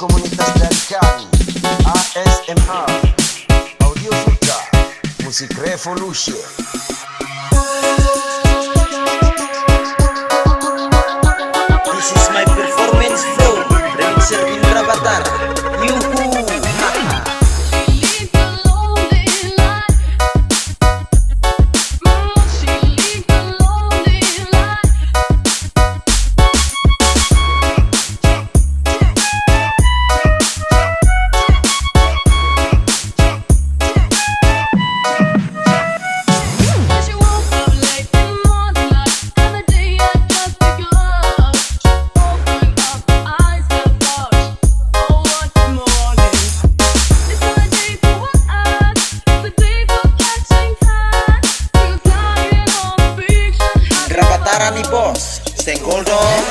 komunitas dari kami ASMR Audio Suka Musik Revolution. This is my performance flow. Remixer Indra Batara. Yuhu. Nih bos, senggol dong.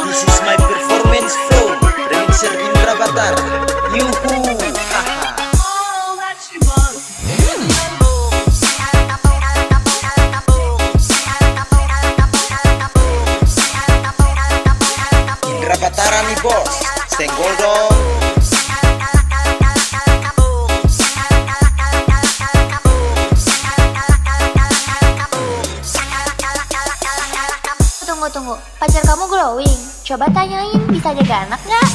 This is my performance flow. Remixer Indra Batara. Yuhu. Indra Batara nih bos, senggol dong. Tunggu, pacar kamu glowing. Coba tanyain, bisa jaga anak nggak?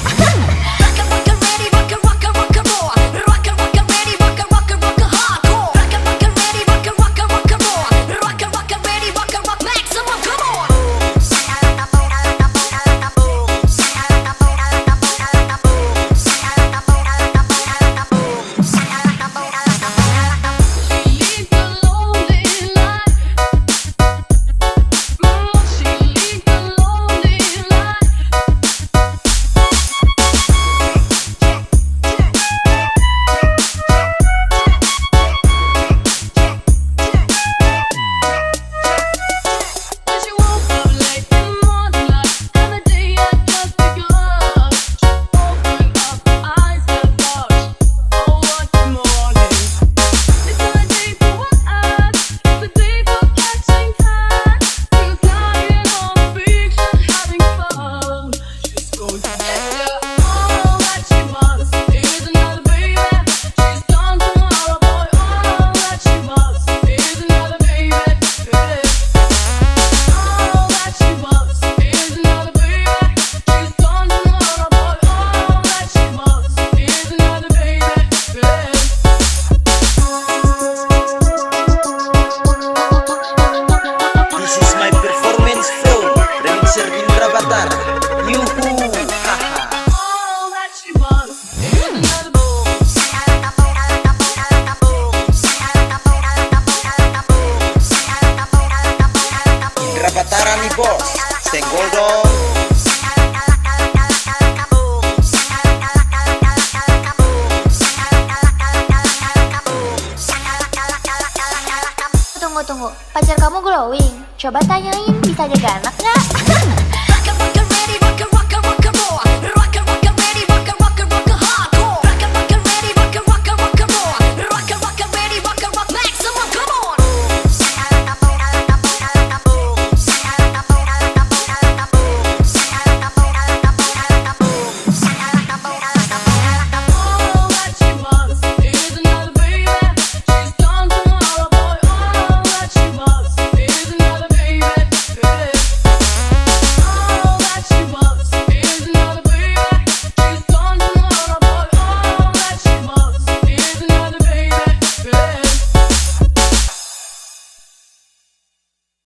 Batara nih bos, senggol dong. Tunggu, pacar kamu glowing. Coba tanyain, bisa jaga anak nggak?